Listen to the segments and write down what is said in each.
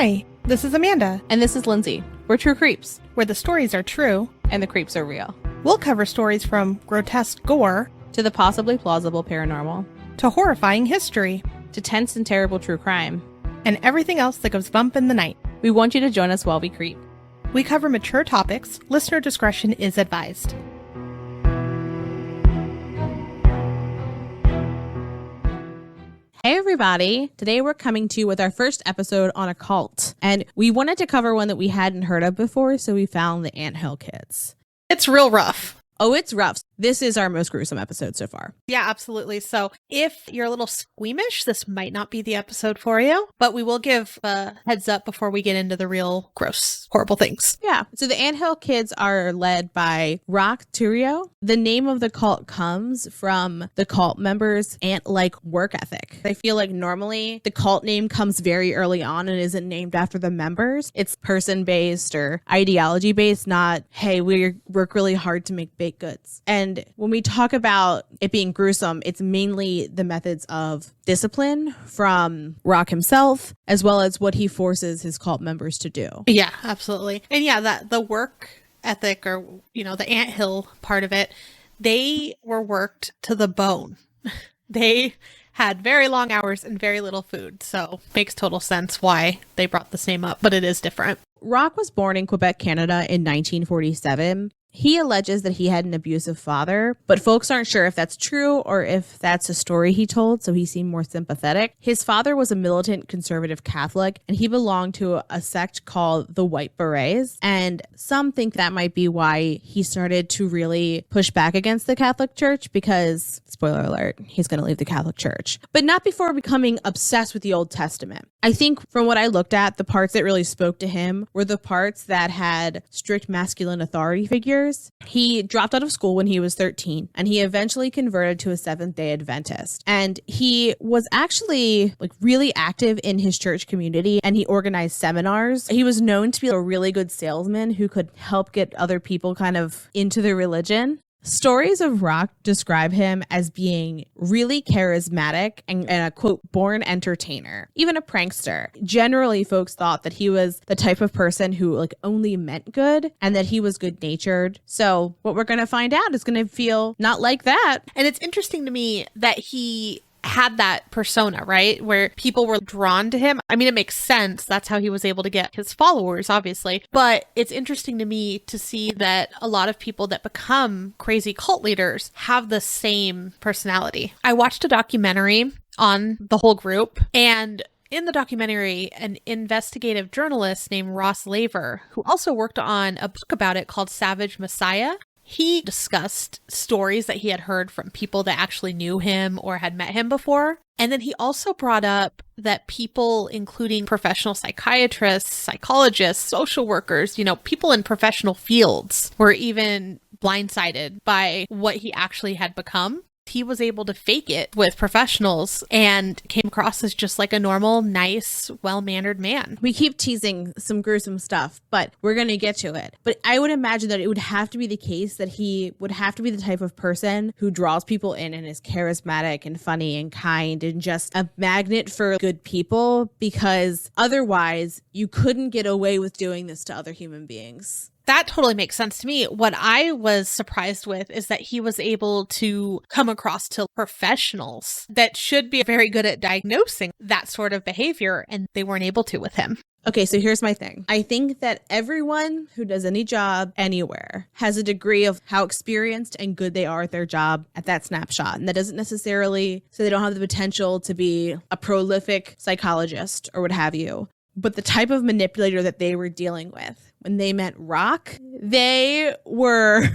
Hi, this is Amanda. And this is Lindsay. We're True Creeps, where the stories are true and the creeps are real. We'll cover stories from grotesque gore to the possibly plausible paranormal, to horrifying history, to tense and terrible true crime, and everything else that goes bump in the night. We want you to join us while we creep. We cover mature topics. Listener discretion is advised. Hey everybody! Today we're coming to you with our first episode on a cult. And we wanted to cover one that we hadn't heard of before, so we found the Anthill Kids. It's real rough. Oh, it's rough. This is our most gruesome episode so far. Yeah, absolutely. So if you're a little squeamish, this might not be the episode for you, but we will give a heads up before we get into the real gross, horrible things. Yeah. So the Anthill Kids are led by Roch Thériault. The name of the cult comes from the cult members' ant-like work ethic. I feel like normally the cult name comes very early on and isn't named after the members. It's person-based or ideology-based, not, hey, we work really hard to make baked goods. And when we talk about it being gruesome, it's mainly the methods of discipline from Roch himself, as well as what he forces his cult members to do. Yeah, absolutely. And yeah, that the work ethic, or, you know, the anthill part of it, they were worked to the bone. They had very long hours and very little food. So makes total sense why they brought this name up, but it is different. Roch was born in Quebec, Canada in 1947. He alleges that he had an abusive father, but folks aren't sure if that's true or if that's a story he told, so he seemed more sympathetic. His father was a militant conservative Catholic, and he belonged to a sect called the White Berets, and some think that might be why he started to really push back against the Catholic Church because, spoiler alert, he's going to leave the Catholic Church, but not before becoming obsessed with the Old Testament. I think from what I looked at, the parts that really spoke to him were the parts that had strict masculine authority figures. He dropped out of school when he was 13, and he eventually converted to a Seventh-day Adventist. And he was actually really active in his church community, and he organized seminars. He was known to be a really good salesman who could help get other people kind of into the religion. Stories of Roch describe him as being really charismatic and a, quote, born entertainer, even a prankster. Generally, folks thought that he was the type of person who only meant good and that he was good-natured. So what we're going to find out is going to feel not like that. And it's interesting to me that he had that persona, right? Where people were drawn to him. I mean, it makes sense. That's how he was able to get his followers, obviously. But it's interesting to me to see that a lot of people that become crazy cult leaders have the same personality. I watched a documentary on the whole group, and in the documentary, an investigative journalist named Ross Laver, who also worked on a book about it called Savage Messiah, he discussed stories that he had heard from people that actually knew him or had met him before. And then he also brought up that people, including professional psychiatrists, psychologists, social workers, people in professional fields, were even blindsided by what he actually had become. He was able to fake it with professionals and came across as just like a normal, nice, well-mannered man. We keep teasing some gruesome stuff, but we're going to get to it. But I would imagine that it would have to be the case that he would have to be the type of person who draws people in and is charismatic and funny and kind and just a magnet for good people, because otherwise you couldn't get away with doing this to other human beings. That totally makes sense to me. What I was surprised with is that he was able to come across to professionals that should be very good at diagnosing that sort of behavior, and they weren't able to with him. Okay, so here's my thing. I think that everyone who does any job anywhere has a degree of how experienced and good they are at their job at that snapshot. And that doesn't necessarily say they don't have the potential to be a prolific psychologist or what have you. But the type of manipulator that they were dealing with when they met Roch, they were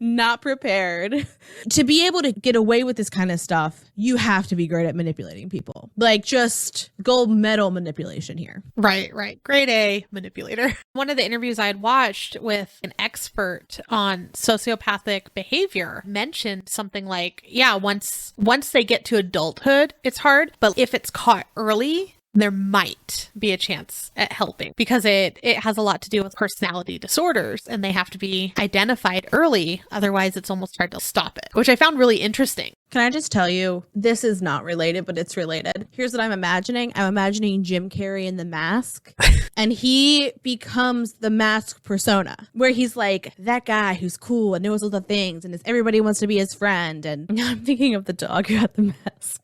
not prepared. To be able to get away with this kind of stuff, you have to be great at manipulating people. Just gold medal manipulation here. Right. Grade A manipulator. One of the interviews I had watched with an expert on sociopathic behavior mentioned something like, yeah, once they get to adulthood, it's hard. But if it's caught early, there might be a chance at helping because it has a lot to do with personality disorders and they have to be identified early. Otherwise, it's almost hard to stop it, which I found really interesting. Can I just tell you, this is not related, but it's related. Here's what I'm imagining. I'm imagining Jim Carrey in The Mask, and he becomes the Mask persona, where he's like that guy who's cool and knows all the things, and everybody wants to be his friend. And I'm thinking of the dog who had the mask.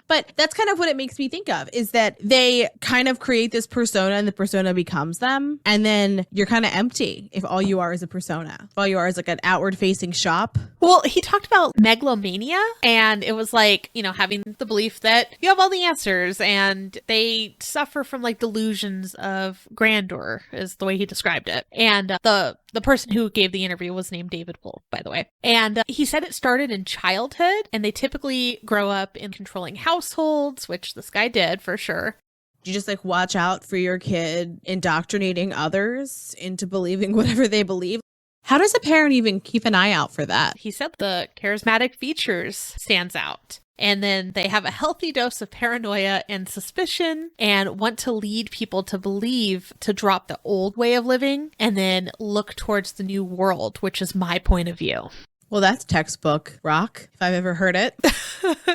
But that's kind of what it makes me think of, is that they kind of create this persona and the persona becomes them. And then you're kind of empty if all you are is a persona. If all you are is like an outward facing shop. Well, he talked about megalomania, and it was like, having the belief that you have all the answers, and they suffer from like delusions of grandeur is the way he described it. And the person who gave the interview was named David Wolf, by the way. And he said it started in childhood, and they typically grow up in controlling households, which this guy did for sure. You just like watch out for your kid indoctrinating others into believing whatever they believe. How does a parent even keep an eye out for that? He said the charismatic features stands out. And then they have a healthy dose of paranoia and suspicion and want to lead people to believe to drop the old way of living and then look towards the new world, which is my point of view. Well, that's textbook Roch, if I've ever heard it.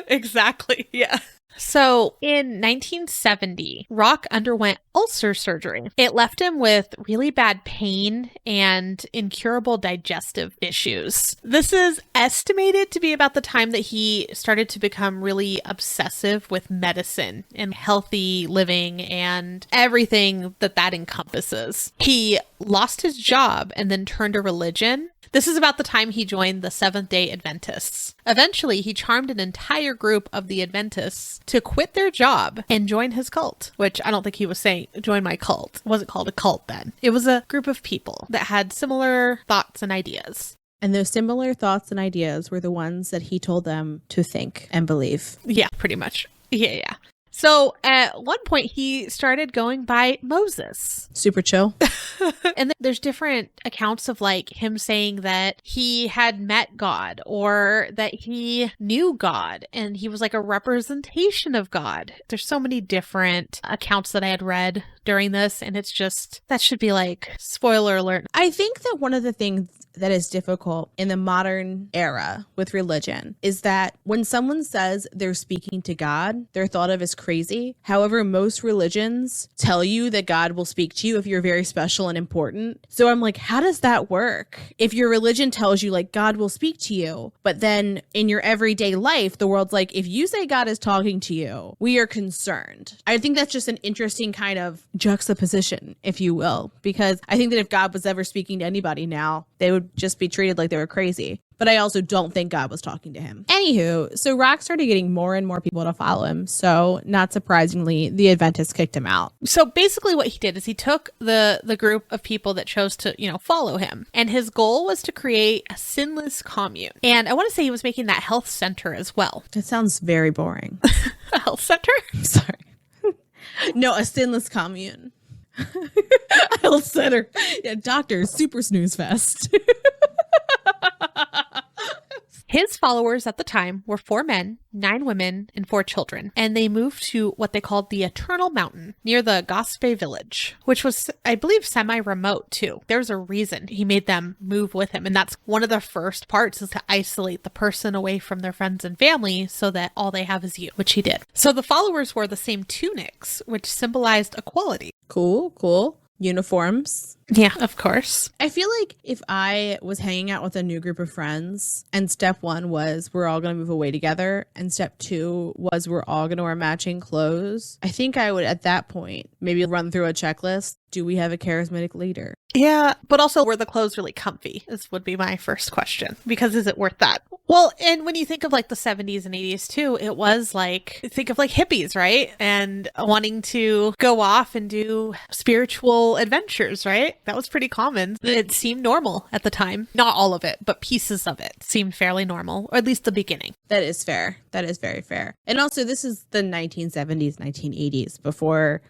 Exactly. Yeah. So in 1970, Roch underwent ulcer surgery. It left him with really bad pain and incurable digestive issues. This is estimated to be about the time that he started to become really obsessive with medicine and healthy living and everything that encompasses. He lost his job and then turned to religion. This is about the time he joined the Seventh-day Adventists. Eventually, he charmed an entire group of the Adventists to quit their job and join his cult, which I don't think he was saying, join my cult. It wasn't called a cult then. It was a group of people that had similar thoughts and ideas. And those similar thoughts and ideas were the ones that he told them to think and believe. Yeah, pretty much. Yeah. So at one point, he started going by Moses. Super chill. And then there's different accounts of like him saying that he had met God or that he knew God and he was like a representation of God. There's so many different accounts that I had read during this, and it's just, that should be like, spoiler alert. I think that one of the things that is difficult in the modern era with religion is that when someone says they're speaking to God, they're thought of as crazy. However, most religions tell you that God will speak to you if you're very special and important. So I'm like, how does that work? If your religion tells you like God will speak to you, but then in your everyday life, the world's like, if you say God is talking to you, we are concerned. I think that's just an interesting kind of juxtaposition, if you will, because I think that if God was ever speaking to anybody now, they would just be treated like they were crazy. But I also don't think God was talking to him. Anywho, so Roch started getting more and more people to follow him. So not surprisingly, the Adventists kicked him out. So basically what he did is he took the group of people that chose to, follow him. And his goal was to create a sinless commune. And I want to say he was making that health center as well. That sounds very boring. A health center? Sorry. No, a sinless commune. Health center. Yeah, doctor, super snooze fest. His followers at the time were 4 men, 9 women, and 4 children, and they moved to what they called the Eternal Mountain near the Gospe village, which was, I believe, semi-remote too. There's a reason he made them move with him, and that's one of the first parts is to isolate the person away from their friends and family so that all they have is you, which he did. So the followers wore the same tunics, which symbolized equality. Cool. Uniforms. Yeah, of course. I feel like if I was hanging out with a new group of friends and step 1 was we're all going to move away together and step 2 was we're all going to wear matching clothes, I think I would at that point maybe run through a checklist. Do we have a charismatic leader? Yeah, but also were the clothes really comfy? This would be my first question, because is it worth that? Well, and when you think of like the 70s and 80s too, it was like, think of like hippies, right? And wanting to go off and do spiritual adventures, right? That was pretty common. It seemed normal at the time. Not all of it, but pieces of it seemed fairly normal, or at least the beginning. That is fair. That is very fair. And also this is the 1970s, 1980s before,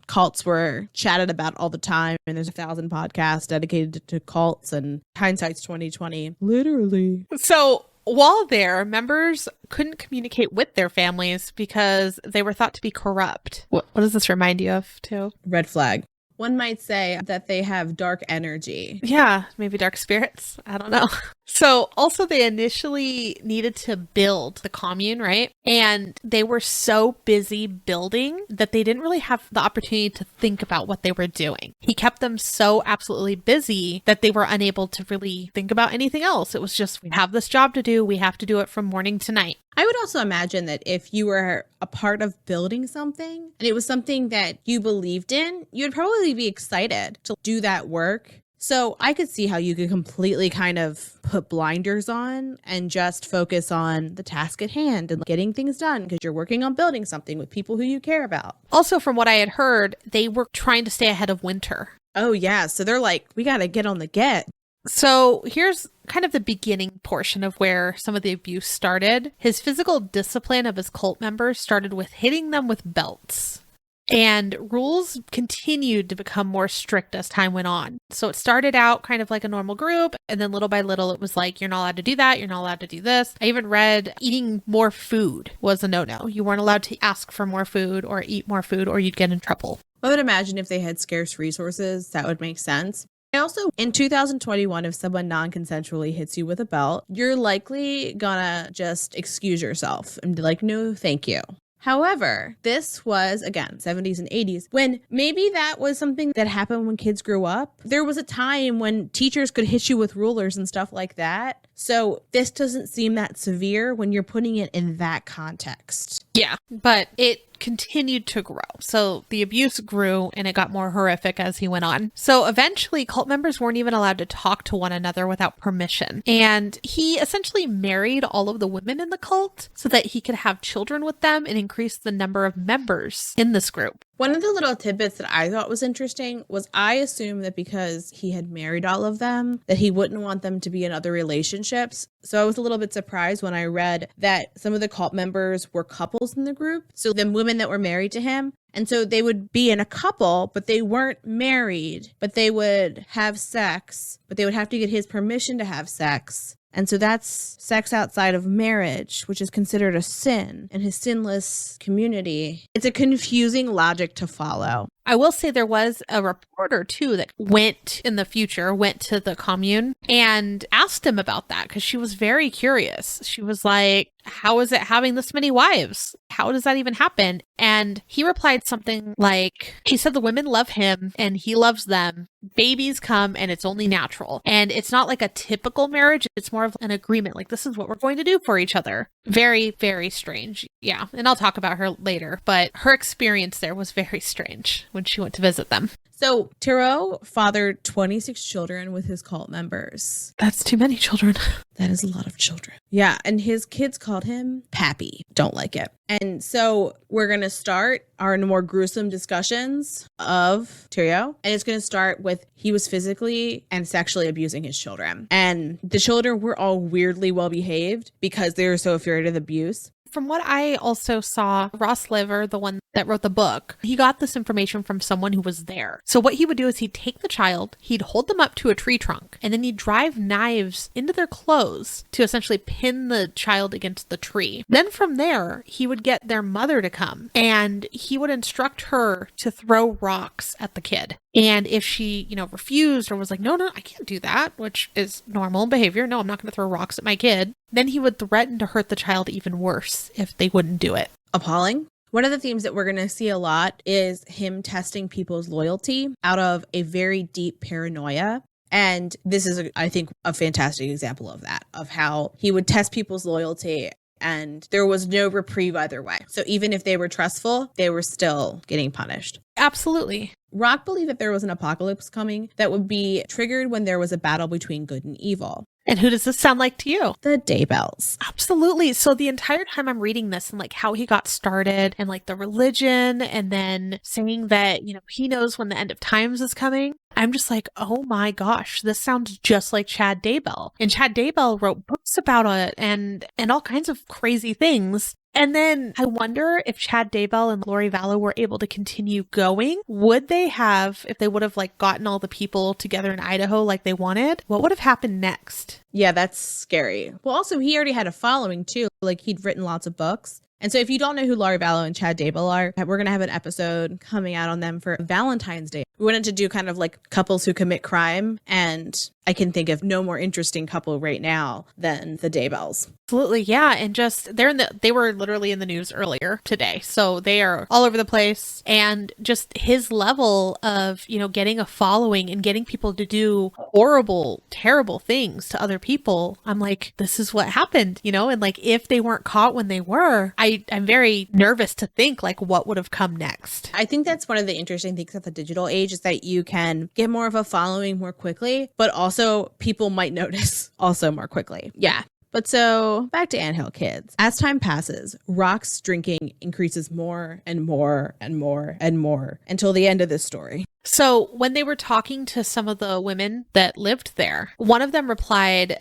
cults were chatted about all the time. And there's 1,000 podcasts dedicated to cults, and hindsight's 2020. Literally. So while there, members couldn't communicate with their families because they were thought to be corrupt. What does this remind you of, too? Red flag. One might say that they have dark energy. Yeah, maybe dark spirits. I don't know. So also they initially needed to build the commune, right? And they were so busy building that they didn't really have the opportunity to think about what they were doing. He kept them so absolutely busy that they were unable to really think about anything else. It was just, we have this job to do. We have to do it from morning to night. I would also imagine that if you were a part of building something and it was something that you believed in, you'd probably be excited to do that work. So I could see how you could completely kind of put blinders on and just focus on the task at hand and getting things done because you're working on building something with people who you care about. Also, from what I had heard, they were trying to stay ahead of winter. Oh, yeah. So they're like, we got to get on the get. So here's kind of the beginning portion of where some of the abuse started. His physical discipline of his cult members started with hitting them with belts. And rules continued to become more strict as time went on. So it started out kind of like a normal group, and then little by little it was like, you're not allowed to do that, you're not allowed to do this. I even read eating more food was a no-no. You weren't allowed to ask for more food or eat more food or you'd get in trouble. I would imagine if they had scarce resources, that would make sense. Also, in 2021, if someone non-consensually hits you with a belt, you're likely gonna just excuse yourself and be like, no, thank you. However, this was, again, 70s and 80s, when maybe that was something that happened when kids grew up. There was a time when teachers could hit you with rulers and stuff like that. So this doesn't seem that severe when you're putting it in that context. Yeah, but it continued to grow. So the abuse grew and it got more horrific as he went on. So eventually cult members weren't even allowed to talk to one another without permission. And he essentially married all of the women in the cult so that he could have children with them and increase the number of members in this group. One of the little tidbits that I thought was interesting was I assumed that because he had married all of them, that he wouldn't want them to be in other relationships. So I was a little bit surprised when I read that some of the cult members were couples in the group. So the women that were married to him. And so they would be in a couple, but they weren't married, but they would have sex, but they would have to get his permission to have sex. And so that's sex outside of marriage, which is considered a sin in his sinless community. It's a confusing logic to follow. I will say there was a reporter too that went to the commune and asked him about that because she was very curious. She was like, how is it having this many wives? How does that even happen? And he replied something like, he said the women love him and he loves them. Babies come and it's only natural. And it's not like a typical marriage. It's more of an agreement. Like, this is what we're going to do for each other. Very, very strange. Yeah. And I'll talk about her later, but her experience there was very strange when she went to visit them. So Thériault fathered 26 children with his cult members. That's too many children. That is a lot of children. Yeah. And his kids called him Pappy. Don't like it. And so we're going to start our more gruesome discussions of Thériault. And it's going to start with he was physically and sexually abusing his children. And the children were all weirdly well behaved because they were so afraid of the abuse. From what I also saw, Ross Liver, the one that wrote the book, he got this information from someone who was there. So what he would do is he'd take the child, he'd hold them up to a tree trunk, and then he'd drive knives into their clothes to essentially pin the child against the tree. Then from there, he would get their mother to come, and he would instruct her to throw rocks at the kid. And if she, refused or was like, no, I can't do that, which is normal behavior. No, I'm not going to throw rocks at my kid. Then he would threaten to hurt the child even worse if they wouldn't do it. Appalling. One of the themes that we're going to see a lot is him testing people's loyalty out of a very deep paranoia. And this is, I think, a fantastic example of that, of how he would test people's loyalty and there was no reprieve either way. So even if they were trustful, they were still getting punished. Absolutely. Roch believed that there was an apocalypse coming that would be triggered when there was a battle between good and evil. And who does this sound like to you? The Daybells. Absolutely. So the entire time I'm reading this and like how he got started and like the religion and then saying that, he knows when the end of times is coming. I'm just like, oh my gosh, this sounds just like Chad Daybell. And Chad Daybell wrote books about it and all kinds of crazy things. And then I wonder if Chad Daybell and Lori Vallow were able to continue going. Would they have, if they would have like gotten all the people together in Idaho like they wanted, what would have happened next? Yeah, that's scary. Well, also, he already had a following too. Like, he'd written lots of books. And so if you don't know who Lori Vallow and Chad Daybell are, we're going to have an episode coming out on them for Valentine's Day. We wanted to do kind of like couples who commit crime. And I can think of no more interesting couple right now than the Daybells. Absolutely. Yeah. And just they were literally in the news earlier today. So they are all over the place. And just his level of, getting a following and getting people to do horrible, terrible things to other people. I'm like, this is what happened, and like, if they weren't caught when they were, I'm very nervous to think like what would have come next. I think that's one of the interesting things at the digital age is that you can get more of a following more quickly, but also people might notice also more quickly. Yeah. But so back to Anthill Kids. As time passes, Roch's drinking increases more and more and more and more until the end of this story. So when they were talking to some of the women that lived there, one of them replied,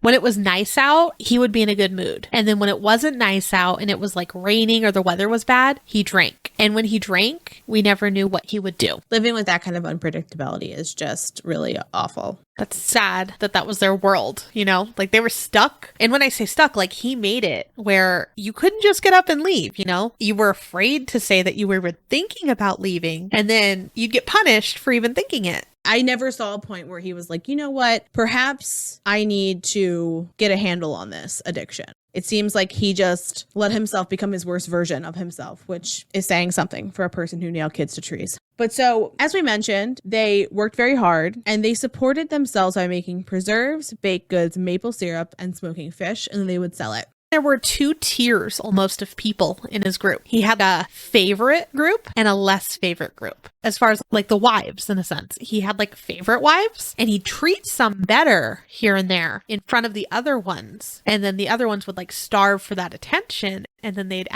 when it was nice out, he would be in a good mood. And then when it wasn't nice out and it was like raining or the weather was bad, he drank. And when he drank, we never knew what he would do. Living with that kind of unpredictability is just really awful. That's sad that was their world, like they were stuck. And when I say stuck, like he made it where you couldn't just get up and leave, you were afraid to say that you were thinking about leaving and then you'd get punished for even thinking it. I never saw a point where he was like, you know what, perhaps I need to get a handle on this addiction. It seems like he just let himself become his worst version of himself, which is saying something for a person who nailed kids to trees. But so, as we mentioned, they worked very hard and they supported themselves by making preserves, baked goods, maple syrup, and smoking fish, and then they would sell it. There were 2 tiers almost of people in his group. He had a favorite group and a less favorite group. As far as like the wives, in a sense, he had like favorite wives and he'd treat some better here and there in front of the other ones. And then the other ones would like starve for that attention. And then they'd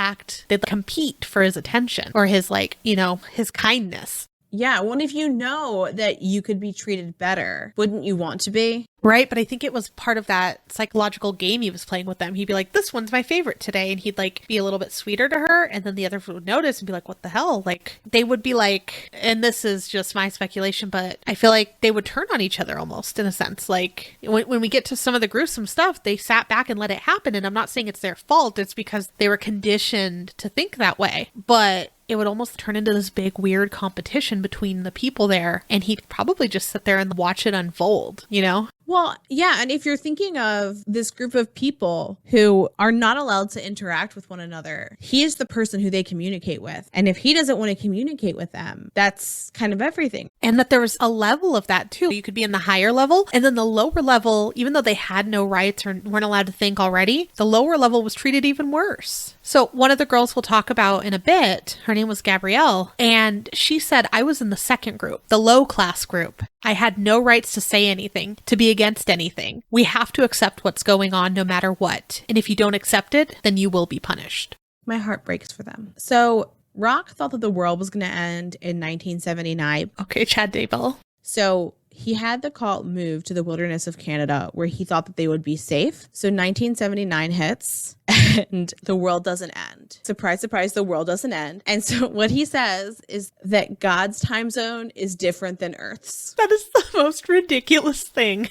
compete for his attention or his his kindness. Yeah. Well, if you know that you could be treated better, wouldn't you want to be? Right. But I think it was part of that psychological game he was playing with them. He'd be like, this one's my favorite today. And he'd like be a little bit sweeter to her. And then the other would notice and be like, what the hell? Like they would be like, and this is just my speculation, but I feel like they would turn on each other almost in a sense. Like when we get to some of the gruesome stuff, they sat back and let it happen. And I'm not saying it's their fault. It's because they were conditioned to think that way. But it would almost turn into this big weird competition between the people there. And he'd probably just sit there and watch it unfold, Well, yeah. And if you're thinking of this group of people who are not allowed to interact with one another, he is the person who they communicate with. And if he doesn't want to communicate with them, that's kind of everything. And that there was a level of that too. You could be in the higher level and then the lower level, even though they had no rights or weren't allowed to think already, the lower level was treated even worse. So one of the girls we'll talk about in a bit, her name was Gabrielle, and she said, I was in the second group, the low class group. I had no rights to say anything, to be against anything. We have to accept what's going on no matter what. And if you don't accept it, then you will be punished. My heart breaks for them. So Roch thought that the world was going to end in 1979. Okay, Chad Daybell. So he had the cult moved to the wilderness of Canada where he thought that they would be safe. So 1979 hits and the world doesn't end. Surprise, surprise, the world doesn't end. And so what he says is that God's time zone is different than Earth's. That is the most ridiculous thing.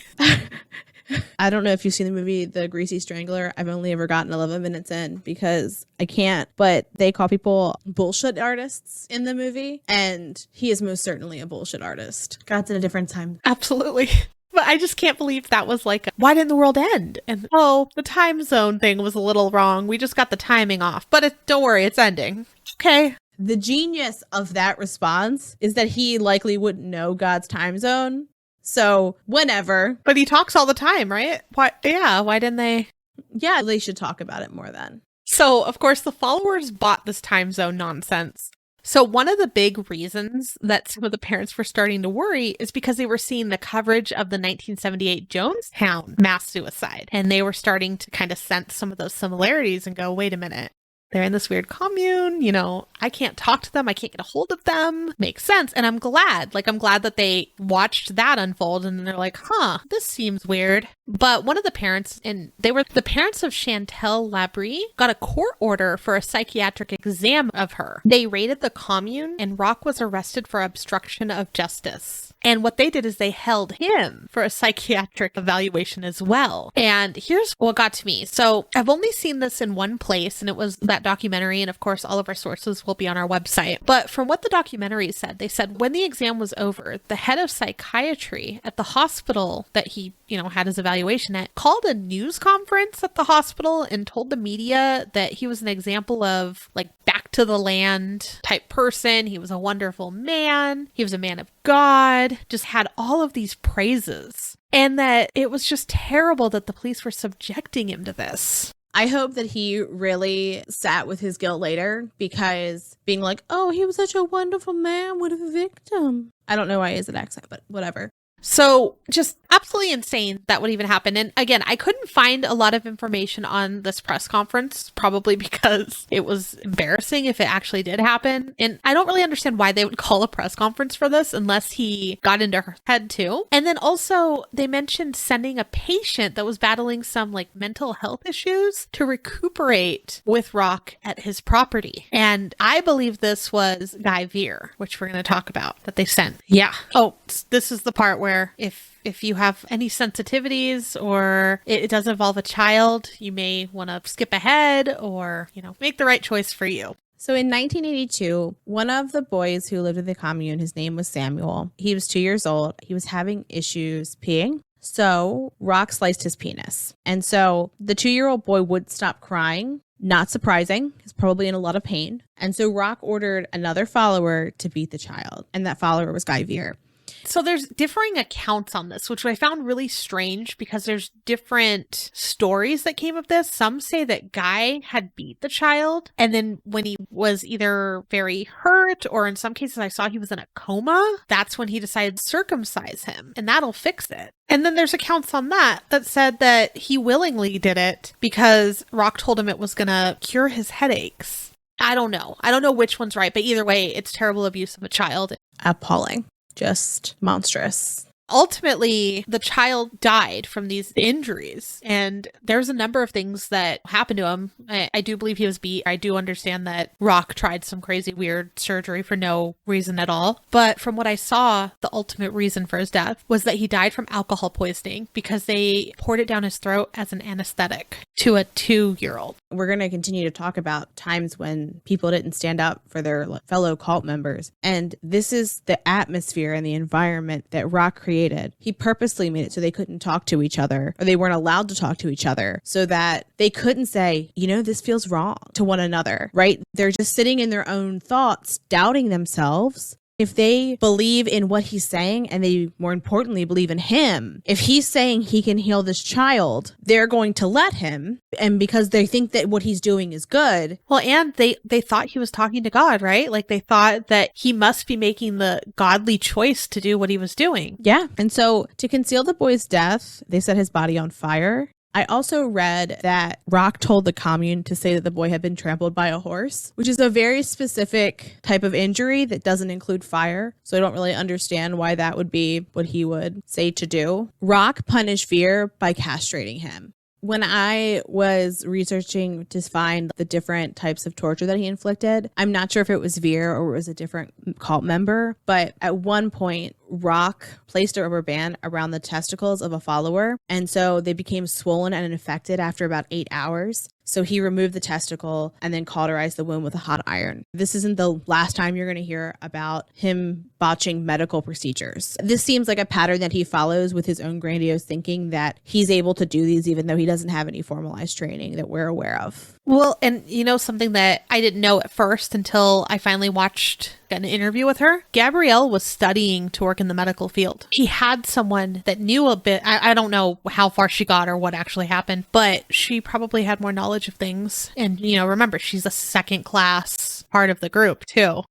I don't know if you've seen the movie The Greasy Strangler. I've only ever gotten 11 minutes in because I can't. But they call people bullshit artists in the movie. And he is most certainly a bullshit artist. God's in a different time. Absolutely. But I just can't believe that was like, why didn't the world end? And the time zone thing was a little wrong. We just got the timing off. But don't worry, it's ending. Okay. The genius of that response is that he likely wouldn't know God's time zone. So whenever. But he talks all the time, right? Why didn't they? Yeah, they should talk about it more then. So, of course, the followers bought this time zone nonsense. So one of the big reasons that some of the parents were starting to worry is because they were seeing the coverage of the 1978 Jonestown mass suicide. And they were starting to kind of sense some of those similarities and go, wait a minute. They're in this weird commune, you know, I can't talk to them. I can't get a hold of them. Makes sense. And I'm glad that they watched that unfold and they're like, huh, this seems weird. But one of the parents, and they were the parents of Chantal Labrie, got a court order for a psychiatric exam of her. They raided the commune and Roch was arrested for obstruction of justice. And what they did is they held him for a psychiatric evaluation as well. And here's what got to me. So I've only seen this in one place, and it was that documentary. And of course, all of our sources will be on our website. But from what the documentary said, they said when the exam was over, the head of psychiatry at the hospital that he, had his evaluation at called a news conference at the hospital and told the media that he was an example of like back to the land type person. He was a wonderful man. He was a man of God, just had all of these praises. And that it was just terrible that the police were subjecting him to this. I hope that he really sat with his guilt later, because being like, oh, he was such a wonderful man, what a victim. I don't know why he has an accent, but whatever. So just absolutely insane that would even happen. And again, I couldn't find a lot of information on this press conference, probably because it was embarrassing if it actually did happen. And I don't really understand why they would call a press conference for this unless he got into her head too. And then also they mentioned sending a patient that was battling some like mental health issues to recuperate with Roch at his property. And I believe this was Guy Veer, which we're going to talk about, that they sent. Yeah. Oh, this is the part where if you have any sensitivities or it does involve a child, you may want to skip ahead or, make the right choice for you. So in 1982, one of the boys who lived in the commune, his name was Samuel. He was 2 years old. He was having issues peeing. So Roch sliced his penis. And so the 2-year-old boy would stop crying. Not surprising. He's probably in a lot of pain. And so Roch ordered another follower to beat the child. And that follower was Guy Veer. So there's differing accounts on this, which I found really strange because there's different stories that came of this. Some say that Guy had beat the child, and then when he was either very hurt or in some cases I saw he was in a coma, that's when he decided to circumcise him, and that'll fix it. And then there's accounts on that said that he willingly did it because Roch told him it was going to cure his headaches. I don't know. I don't know which one's right, but either way, it's terrible abuse of a child. Appalling. Just monstrous. Ultimately, the child died from these injuries, and there's a number of things that happened to him. I do believe he was beat. I do understand that Roch tried some crazy weird surgery for no reason at all. But from what I saw, the ultimate reason for his death was that he died from alcohol poisoning because they poured it down his throat as an anesthetic to a 2-year-old. We're going to continue to talk about times when people didn't stand up for their fellow cult members. And this is the atmosphere and the environment that Roch created. He purposely made it so they couldn't talk to each other, or they weren't allowed to talk to each other, so that they couldn't say, this feels wrong to one another, right? They're just sitting in their own thoughts, doubting themselves. If they believe in what he's saying, and they more importantly believe in him, if he's saying he can heal this child, they're going to let him. And because they think that what he's doing is good. Well, and they thought he was talking to God, right? Like they thought that he must be making the godly choice to do what he was doing. Yeah. And so to conceal the boy's death, they set his body on fire. I also read that Roch told the commune to say that the boy had been trampled by a horse, which is a very specific type of injury that doesn't include fire. So I don't really understand why that would be what he would say to do. Roch punished Veer by castrating him. When I was researching to find the different types of torture that he inflicted, I'm not sure if it was Veer or it was a different cult member, but at one point, Roch placed a rubber band around the testicles of a follower, and so they became swollen and infected after about 8 hours. So he removed the testicle and then cauterized the wound with a hot iron. This isn't the last time you're going to hear about him botching medical procedures. This seems like a pattern that he follows with his own grandiose thinking that he's able to do these even though he doesn't have any formalized training that we're aware of. Well, and something that I didn't know at first until I finally watched an interview with her. Gabrielle was studying to work in the medical field. She had someone that knew a bit. I don't know how far she got or what actually happened, but she probably had more knowledge of things. And, remember, she's a second class part of the group too.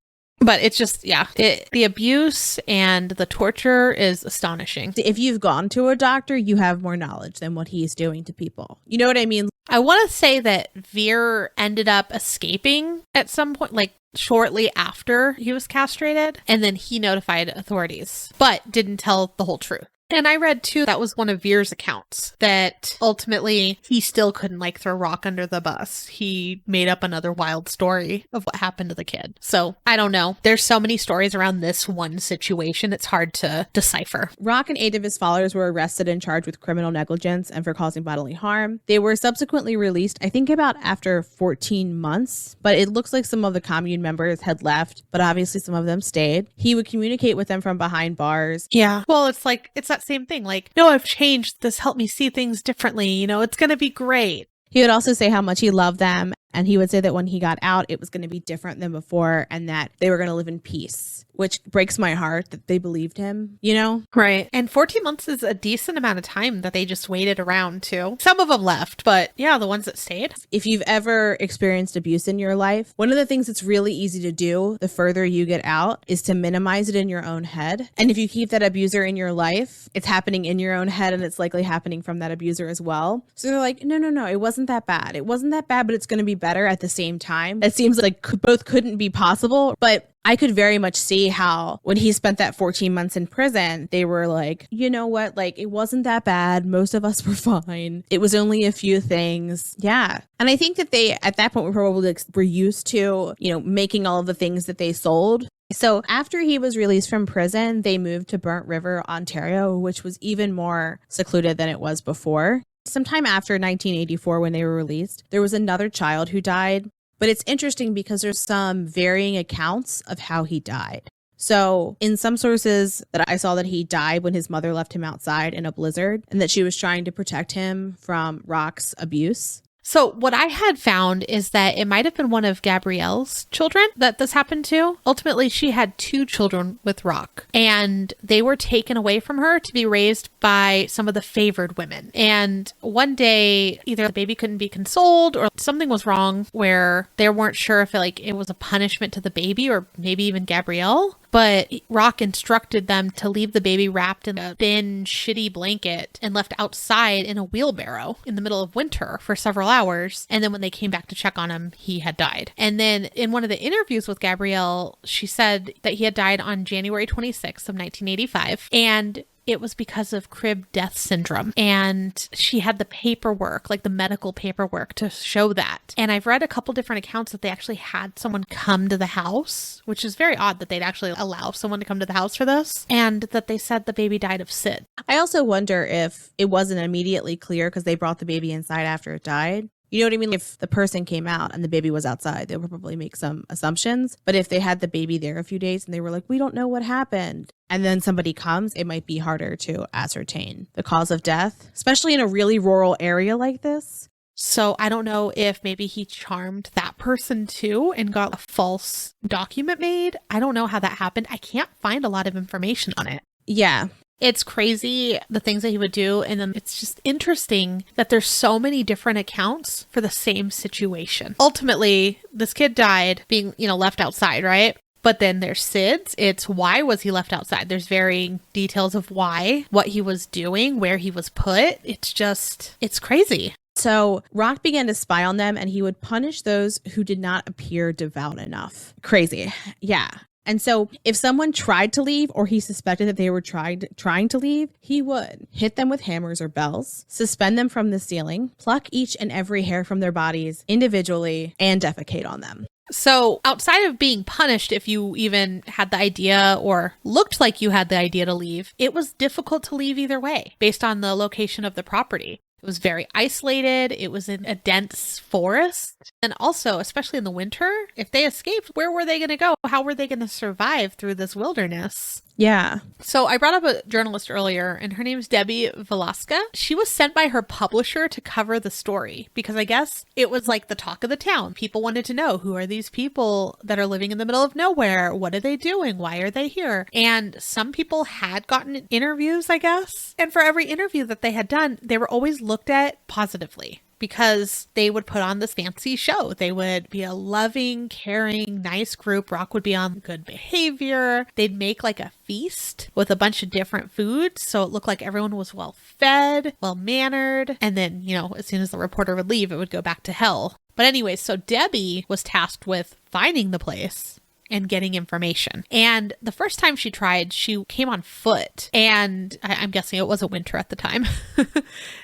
But it's just, yeah, the abuse and the torture is astonishing. If you've gone to a doctor, you have more knowledge than what he's doing to people. You know what I mean? I want to say that Veer ended up escaping at some point, like shortly after he was castrated, and then he notified authorities, but didn't tell the whole truth. And I read too, that was one of Veer's accounts, that ultimately he still couldn't like throw Roch under the bus. He made up another wild story of what happened to the kid. So I don't know. There's so many stories around this one situation. It's hard to decipher. Roch and 8 of his followers were arrested and charged with criminal negligence and for causing bodily harm. They were subsequently released, I think about after 14 months, but it looks like some of the commune members had left, but obviously some of them stayed. He would communicate with them from behind bars. Yeah. Well, it's that same thing. Like, no, I've changed. This helped me see things differently. You know, it's going to be great. He would also say how much he loved them. And he would say that when he got out, it was going to be different than before and that they were going to live in peace, which breaks my heart that they believed him, you know? Right. And 14 months is a decent amount of time that they just waited around too. Some of them left, but yeah, the ones that stayed. If you've ever experienced abuse in your life, one of the things that's really easy to do the further you get out is to minimize it in your own head. And if you keep that abuser in your life, it's happening in your own head and it's likely happening from that abuser as well. So they're like, no, it wasn't that bad. It wasn't that bad, but it's going to be better at the same time. It seems like both couldn't be possible, but I could very much see how when he spent that 14 months in prison, they were like, you know what? Like, it wasn't that bad. Most of us were fine. It was only a few things. Yeah. And I think that they, at that point, were probably were used to, you know, making all of the things that they sold. So after he was released from prison, they moved to Burnt River, Ontario, which was even more secluded than it was before. Sometime after 1984, when they were released, there was another child who died. But it's interesting because there's some varying accounts of how he died. So in some sources that I saw that he died when his mother left him outside in a blizzard and that she was trying to protect him from Roch's abuse. So what I had found is that it might have been one of Gabrielle's children that this happened to. Ultimately, she had 2 children with Roch, and they were taken away from her to be raised by some of the favored women. And one day, either the baby couldn't be consoled or something was wrong where they weren't sure if it was a punishment to the baby or maybe even Gabrielle. But Roch instructed them to leave the baby wrapped in a thin, shitty blanket and left outside in a wheelbarrow in the middle of winter for several hours. And then when they came back to check on him, he had died. And then in one of the interviews with Gabrielle, she said that he had died on January 26th of 1985. And it was because of crib death syndrome. And she had the paperwork, like the medical paperwork to show that. And I've read a couple different accounts that they actually had someone come to the house, which is very odd that they'd actually allow someone to come to the house for this. And that they said the baby died of SID. I also wonder if it wasn't immediately clear because they brought the baby inside after it died. You know what I mean? If the person came out and the baby was outside, they would probably make some assumptions. But if they had the baby there a few days and they were like, we don't know what happened, and then somebody comes, it might be harder to ascertain the cause of death, especially in a really rural area like this. So I don't know if maybe he charmed that person too and got a false document made. I don't know how that happened. I can't find a lot of information on it. Yeah. It's crazy the things that he would do. And then it's just interesting that there's so many different accounts for the same situation. Ultimately, this kid died being, left outside, right? But then there's SIDS. It's why was he left outside? There's varying details of why, what he was doing, where he was put. It's crazy. So Roch began to spy on them and he would punish those who did not appear devout enough. Crazy. Yeah. And so if someone tried to leave or he suspected that they were trying to leave, he would hit them with hammers or bells, suspend them from the ceiling, pluck each and every hair from their bodies individually, and defecate on them. So outside of being punished, if you even had the idea or looked like you had the idea to leave, it was difficult to leave either way based on the location of the property. It was very isolated. It was in a dense forest. And also, especially in the winter, if they escaped, where were they going to go? How were they going to survive through this wilderness? Yeah. So I brought up a journalist earlier, and her name is Debbie Velasca. She was sent by her publisher to cover the story because I guess it was like the talk of the town. People wanted to know, who are these people that are living in the middle of nowhere? What are they doing? Why are they here? And some people had gotten interviews, I guess. And for every interview that they had done, they were always looked at positively. because they would put on this fancy show. They would be a loving, caring, nice group. Roch would be on good behavior. They'd make like a feast with a bunch of different foods, so it looked like everyone was well fed, well mannered. And then, you know, as soon as the reporter would leave, it would go back to hell. But anyways, so Debbie was tasked with finding the place and getting information. And the first time she tried, she came on foot. And I'm guessing it wasn't winter at the time.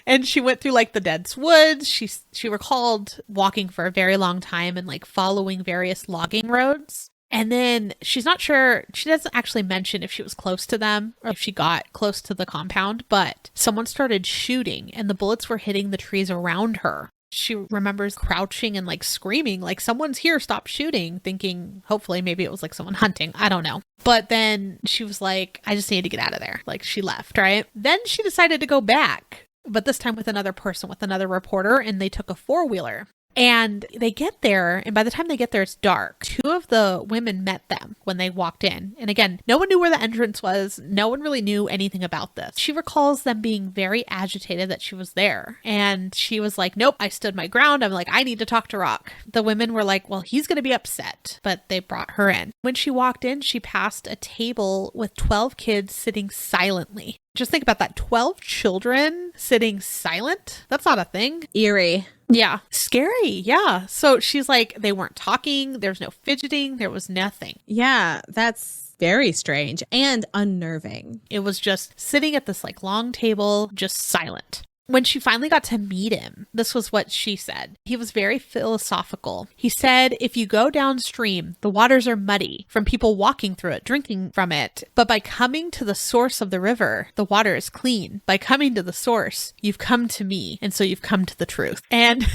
And she went through like the dense woods. She recalled walking for a very long time and like following various logging roads. And then she's not sure, she doesn't actually mention if she was close to them or if she got close to the compound, but someone started shooting and the bullets were hitting the trees around her. She remembers crouching and like screaming, like, someone's here, stop shooting, thinking hopefully maybe it was like someone hunting. I don't know. But then she was like, I just need to get out of there. Like she left, right? Then she decided to go back, but this time with another person, with another reporter, and they took a 4-wheeler. And they get there, and by the time they get there, it's dark. 2 of the women met them when they walked in. And again, no one knew where the entrance was. No one really knew anything about this. She recalls them being very agitated that she was there. And she was like, nope, I stood my ground. I'm like, I need to talk to Roch. The women were like, well, he's going to be upset. But they brought her in. When she walked in, she passed a table with 12 kids sitting silently. Just think about that. 12 children sitting silent. That's not a thing. Eerie. Yeah. Scary. Yeah. So she's like, they weren't talking. There was no fidgeting. There was nothing. Yeah, that's very strange and unnerving. It was just sitting at this like long table, just silent. When she finally got to meet him, this was what she said. He was very philosophical. He said, if you go downstream, the waters are muddy from people walking through it, drinking from it. But by coming to the source of the river, the water is clean. By coming to the source, you've come to me. And so you've come to the truth. And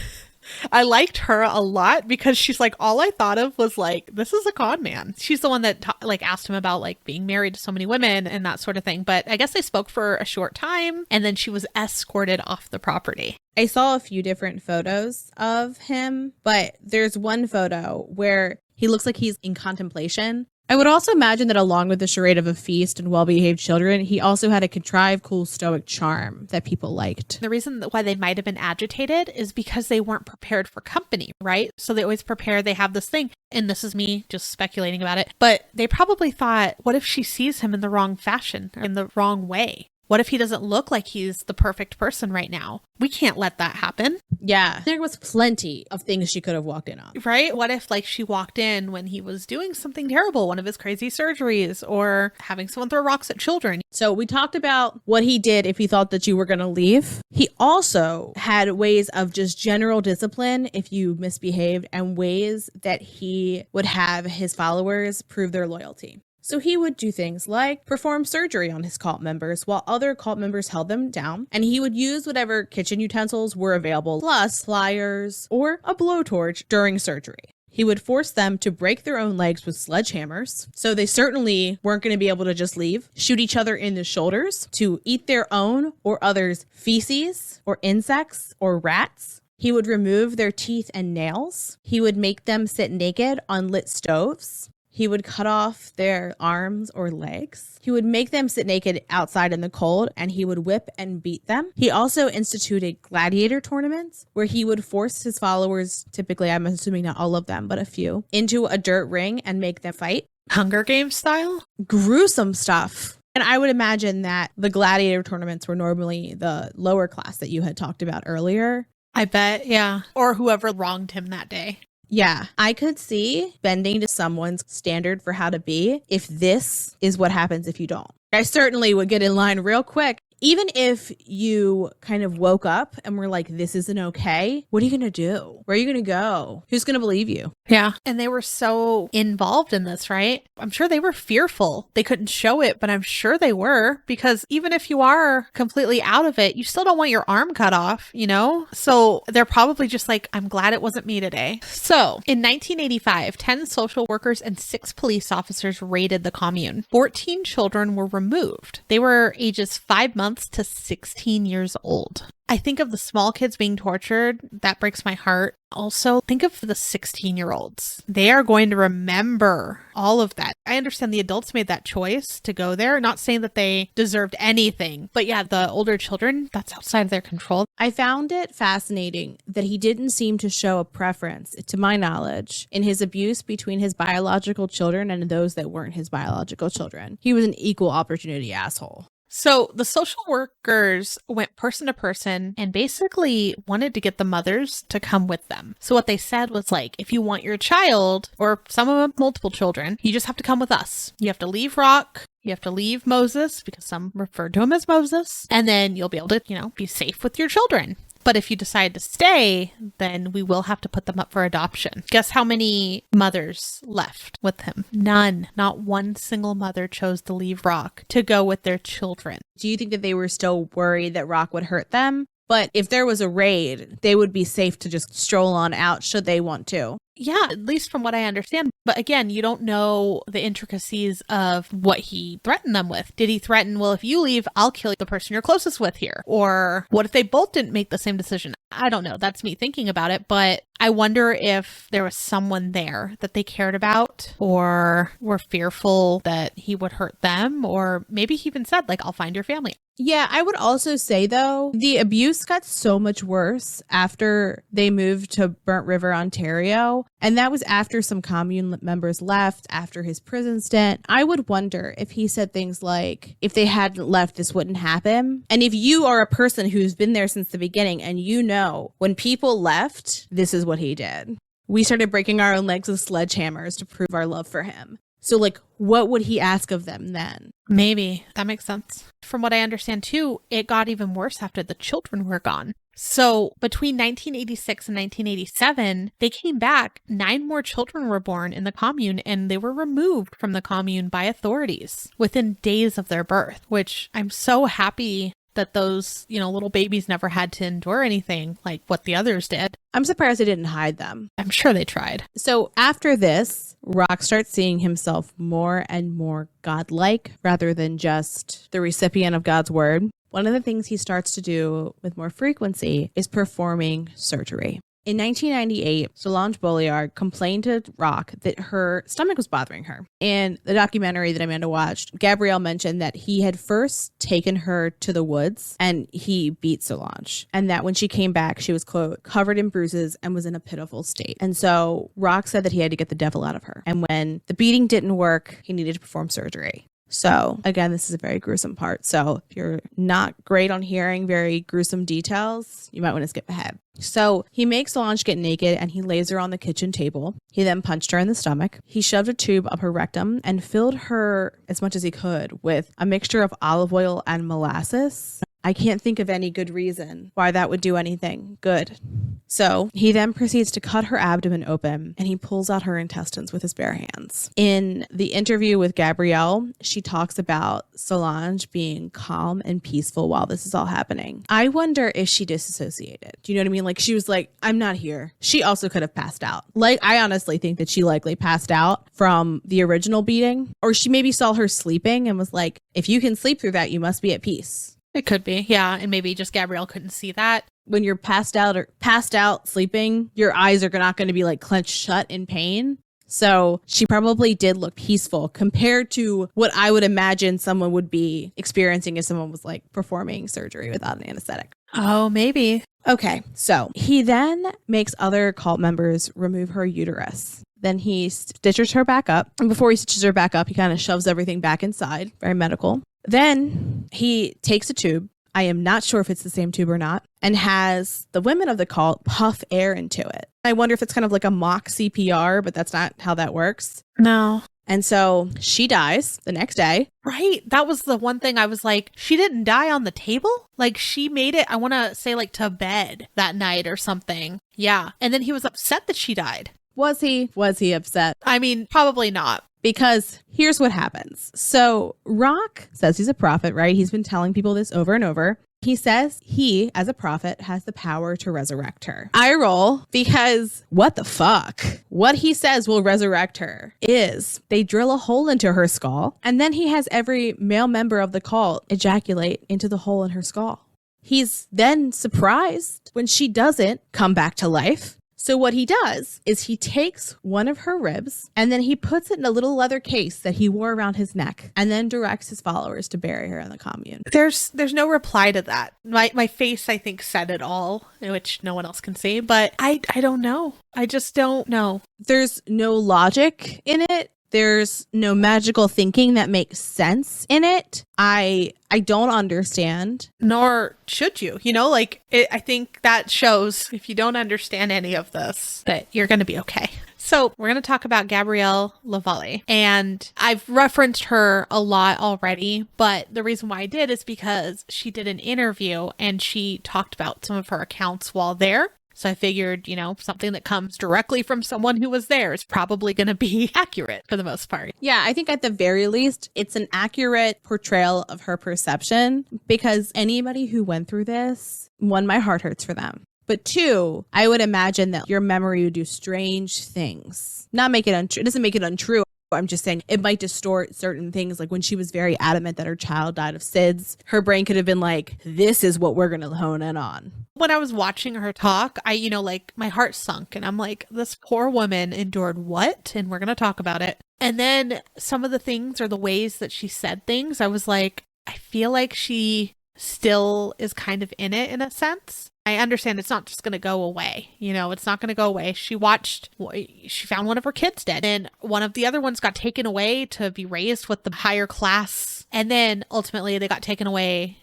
I liked her a lot because she's like, all I thought of was like, this is a con man. She's the one that asked him about like being married to so many women and that sort of thing. But I guess they spoke for a short time and then she was escorted off the property. I saw a few different photos of him, but there's one photo where he looks like he's in contemplation. I would also imagine that along with the charade of a feast and well-behaved children, he also had a contrived, cool, stoic charm that people liked. The reason why they might have been agitated is because they weren't prepared for company, right? So they always prepare, they have this thing, and this is me just speculating about it, but they probably thought, what if she sees him in the wrong fashion, or in the wrong way? What if he doesn't look like he's the perfect person right now? We can't let that happen. Yeah. There was plenty of things she could have walked in on. Right? What if like she walked in when he was doing something terrible, one of his crazy surgeries, or having someone throw rocks at children? So we talked about what he did if he thought that you were going to leave. He also had ways of just general discipline if you misbehaved, and ways that he would have his followers prove their loyalty. So he would do things like perform surgery on his cult members while other cult members held them down. And he would use whatever kitchen utensils were available, plus pliers or a blowtorch during surgery. He would force them to break their own legs with sledgehammers. So they certainly weren't going to be able to just leave. Shoot each other in the shoulders to eat their own or others' feces or insects or rats. He would remove their teeth and nails. He would make them sit naked on lit stoves. He would cut off their arms or legs. He would make them sit naked outside in the cold, and he would whip and beat them. He also instituted gladiator tournaments where he would force his followers, typically I'm assuming not all of them, but a few, into a dirt ring and make them fight. Hunger Games style? Gruesome stuff. And I would imagine that the gladiator tournaments were normally the lower class that you had talked about earlier. I bet, yeah. Or whoever wronged him that day. Yeah, I could see bending to someone's standard for how to be if this is what happens if you don't. I certainly would get in line real quick. Even if you kind of woke up and were like, this isn't okay, what are you going to do? Where are you going to go? Who's going to believe you? Yeah. And they were so involved in this, right? I'm sure they were fearful. They couldn't show it, but I'm sure they were, because even if you are completely out of it, you still don't want your arm cut off, you know? So they're probably just like, I'm glad it wasn't me today. So in 1985, 10 social workers and 6 police officers raided the commune. 14 children were removed. They were ages 5 months months to 16 years old. I think of the small kids being tortured. That breaks my heart. Also, think of the 16-year-olds. They are going to remember all of that. I understand the adults made that choice to go there. Not saying that they deserved anything. But yeah, the older children, that's outside of their control. I found it fascinating that he didn't seem to show a preference, to my knowledge, in his abuse between his biological children and those that weren't his biological children. He was an equal opportunity asshole. So the social workers went person to person and basically wanted to get the mothers to come with them. So what they said was like, if you want your child or some of them, multiple children, you just have to come with us. You have to leave Roch. You have to leave Moses, because some refer to him as Moses. And then you'll be able to, be safe with your children. But if you decide to stay, then we will have to put them up for adoption. Guess how many mothers left with him? None. Not one single mother chose to leave Roch to go with their children. Do you think that they were still worried that Roch would hurt them? But if there was a raid, they would be safe to just stroll on out should they want to. Yeah, at least from what I understand. But again, you don't know the intricacies of what he threatened them with. Did he threaten, well, if you leave, I'll kill the person you're closest with here? Or what if they both didn't make the same decision? I don't know. That's me thinking about it. But I wonder if there was someone there that they cared about or were fearful that he would hurt them. Or maybe he even said, like, I'll find your family. Yeah, I would also say, though, the abuse got so much worse after they moved to Burnt River, Ontario. And that was after some commune members left, after his prison stint. I would wonder if he said things like, if they hadn't left, this wouldn't happen. And if you are a person who's been there since the beginning and you know when people left, this is what he did. We started breaking our own legs with sledgehammers to prove our love for him. So, like, what would he ask of them then? Maybe. That makes sense. From what I understand, too, it got even worse after the children were gone. So between 1986 and 1987, they came back. 9 more children were born in the commune, and they were removed from the commune by authorities within days of their birth, which I'm so happy that those, little babies never had to endure anything like what the others did. I'm surprised they didn't hide them. I'm sure they tried. So after this, Roch starts seeing himself more and more godlike rather than just the recipient of God's word. One of the things he starts to do with more frequency is performing surgery. In 1998, Solange Bolliard complained to Roch that her stomach was bothering her. In the documentary that Amanda watched, Gabrielle mentioned that he had first taken her to the woods and he beat Solange. And that when she came back, she was, quote, covered in bruises and was in a pitiful state. And so Roch said that he had to get the devil out of her. And when the beating didn't work, he needed to perform surgery. So again, this is a very gruesome part. So if you're not great on hearing very gruesome details, you might want to skip ahead. So he makes Solange get naked and he lays her on the kitchen table. He then punched her in the stomach. He shoved a tube up her rectum and filled her as much as he could with a mixture of olive oil and molasses. I can't think of any good reason why that would do anything good. So he then proceeds to cut her abdomen open and he pulls out her intestines with his bare hands. In the interview with Gabrielle, she talks about Solange being calm and peaceful while this is all happening. I wonder if she disassociated. Do you know what I mean? Like, she was like, I'm not here. She also could have passed out. Like, I honestly think that she likely passed out from the original beating, or she maybe saw her sleeping and was like, if you can sleep through that, you must be at peace. It could be, yeah. And maybe just Gabrielle couldn't see that. When you're passed out sleeping, your eyes are not going to be like clenched shut in pain. So she probably did look peaceful compared to what I would imagine someone would be experiencing if someone was like performing surgery without an anesthetic. Oh, maybe. Okay, so he then makes other cult members remove her uterus. Then he stitches her back up. And before he stitches her back up, he kind of shoves everything back inside. Very medical. Then he takes a tube. I am not sure if it's the same tube or not, and has the women of the cult puff air into it. I wonder if it's kind of like a mock CPR, but that's not how that works. No. And so she dies the next day. Right. That was the one thing I was like, she didn't die on the table? Like, she made it, I want to say, like, to bed that night or something. Yeah. And then he was upset that she died. Was he upset? I mean, probably not. Because here's what happens. So Roch says he's a prophet, right? He's been telling people this over and over. He says he, as a prophet, has the power to resurrect her. I roll because what the fuck? What he says will resurrect her is they drill a hole into her skull, and then he has every male member of the cult ejaculate into the hole in her skull. He's then surprised when she doesn't come back to life. So what he does is he takes one of her ribs and then he puts it in a little leather case that he wore around his neck and then directs his followers to bury her in the commune. There's no reply to that. My face, I think, said it all, which no one else can see, but I don't know. I just don't know. There's no logic in it. There's no magical thinking that makes sense in it. I don't understand. Nor should you. I think that shows, if you don't understand any of this, that you're going to be okay. So we're going to talk about Gabrielle Lavalle. And I've referenced her a lot already, but the reason why I did is because she did an interview and she talked about some of her accounts while there. So I figured, something that comes directly from someone who was there is probably going to be accurate for the most part. Yeah, I think at the very least, it's an accurate portrayal of her perception, because anybody who went through this, one, my heart hurts for them. But two, I would imagine that your memory would do strange things. Not make it untrue. It doesn't make it untrue. I'm just saying it might distort certain things. Like when she was very adamant that her child died of SIDS, her brain could have been like, this is what we're going to hone in on. When I was watching her talk, my heart sunk and I'm like, this poor woman endured what? And we're going to talk about it. And then some of the things or the ways that she said things, I was like, I feel like she still is kind of in it in a sense. I understand it's not just going to go away. It's not going to go away. She found one of her kids dead and one of the other ones got taken away to be raised with the higher class. And then ultimately she got taken away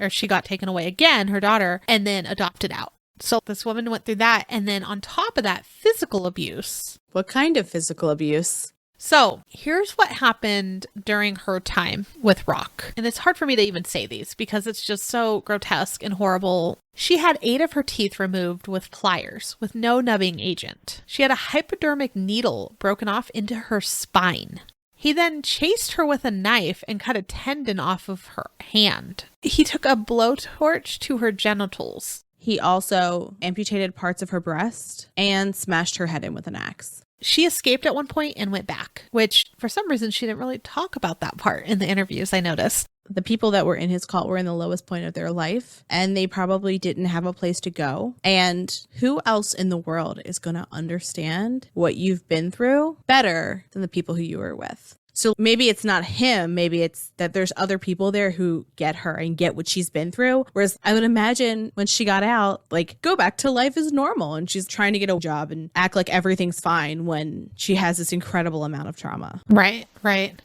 again, her daughter, and then adopted out. So this woman went through that. And then on top of that, physical abuse. What kind of physical abuse? So here's what happened during her time with Roch. And it's hard for me to even say these because it's just so grotesque and horrible. She had 8 of her teeth removed with pliers with no numbing agent. She had a hypodermic needle broken off into her spine. He then chased her with a knife and cut a tendon off of her hand. He took a blowtorch to her genitals. He also amputated parts of her breast and smashed her head in with an axe. She escaped at one point and went back, which for some reason she didn't really talk about that part in the interviews, I noticed. The people that were in his cult were in the lowest point of their life, and they probably didn't have a place to go. And who else in the world is going to understand what you've been through better than the people who you were with? So maybe it's not him. Maybe it's that there's other people there who get her and get what she's been through. Whereas I would imagine when she got out, go back to life as normal. And she's trying to get a job and act like everything's fine when she has this incredible amount of trauma. Right.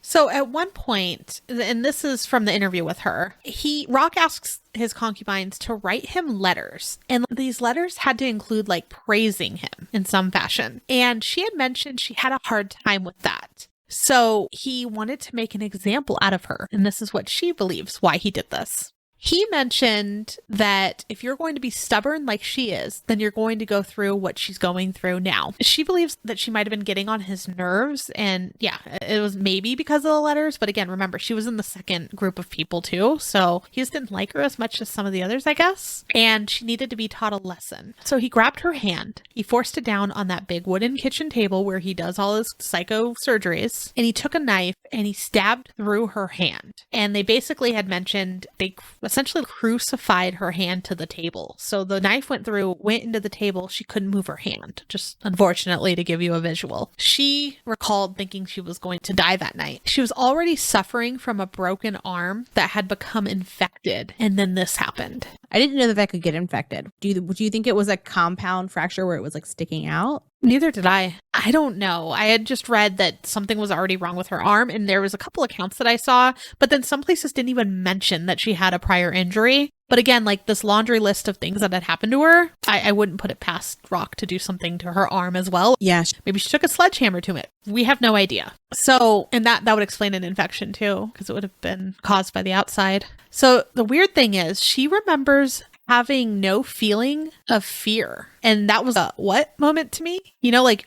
So at one point, and this is from the interview with her, Roch asks his concubines to write him letters. And these letters had to include praising him in some fashion. And she had mentioned she had a hard time with that. So he wanted to make an example out of her. And this is what she believes why he did this. He mentioned that if you're going to be stubborn like she is, then you're going to go through what she's going through now. She believes that she might have been getting on his nerves. And yeah, it was maybe because of the letters. But again, remember, she was in the second group of people too. So he just didn't like her as much as some of the others, I guess. And she needed to be taught a lesson. So he grabbed her hand. He forced it down on that big wooden kitchen table where he does all his psycho surgeries. And he took a knife and he stabbed through her hand. And they basically had mentioned they essentially crucified her hand to the table. So the knife went into the table. She couldn't move her hand, just unfortunately to give you a visual. She recalled thinking she was going to die that night. She was already suffering from a broken arm that had become infected. And then this happened. I didn't know that could get infected. Do you think it was a compound fracture where it was sticking out? Neither did I. I don't know. I had just read that something was already wrong with her arm, and there was a couple accounts that I saw, but then some places didn't even mention that she had a prior injury. But again, this laundry list of things that had happened to her, I wouldn't put it past Roch to do something to her arm as well. Yeah. Maybe she took a sledgehammer to it. We have no idea. So, and that would explain an infection too, because it would have been caused by the outside. So the weird thing is she remembers having no feeling of fear. And that was a what moment to me?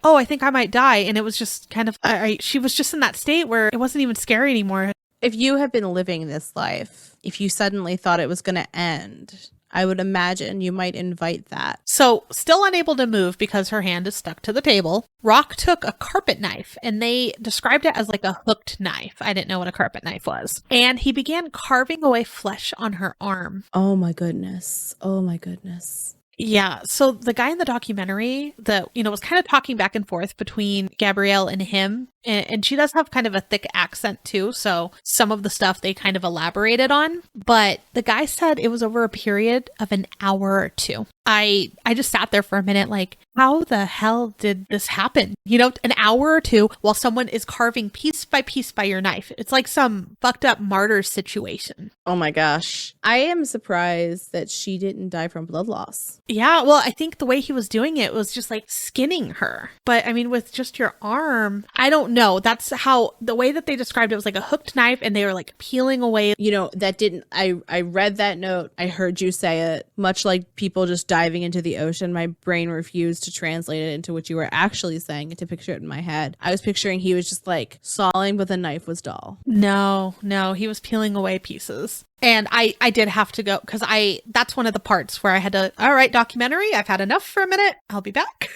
Oh, I think I might die. And it was just kind of, she was just in that state where it wasn't even scary anymore. If you have been living this life, if you suddenly thought it was going to end, I would imagine you might invite that. So, still unable to move because her hand is stuck to the table, Roch took a carpet knife, and they described it as like a hooked knife. I didn't know what a carpet knife was. And he began carving away flesh on her arm. Oh my goodness. Oh my goodness. Yeah. So the guy in the documentary that, was kind of talking back and forth between Gabrielle and him. And she does have kind of a thick accent too. So some of the stuff they kind of elaborated on. But the guy said it was over a period of an hour or two. I just sat there for a minute like, how the hell did this happen? An hour or two while someone is carving piece by your knife. It's like some fucked up martyr situation. Oh my gosh. I am surprised that she didn't die from blood loss. Yeah, well, I think the way he was doing it was just like skinning her. But I mean, with just your arm, I don't know. That's how the way that they described it was like a hooked knife and they were like peeling away. I read that note. I heard you say it. Much like people just diving into the ocean, my brain refused to translate it into what you were actually saying and to picture it in my head. I was picturing he was just like sawing, but the knife was dull. No, he was peeling away pieces. And I did have to go because that's one of the parts where I had to, all right, documentary, I've had enough for a minute. I'll be back.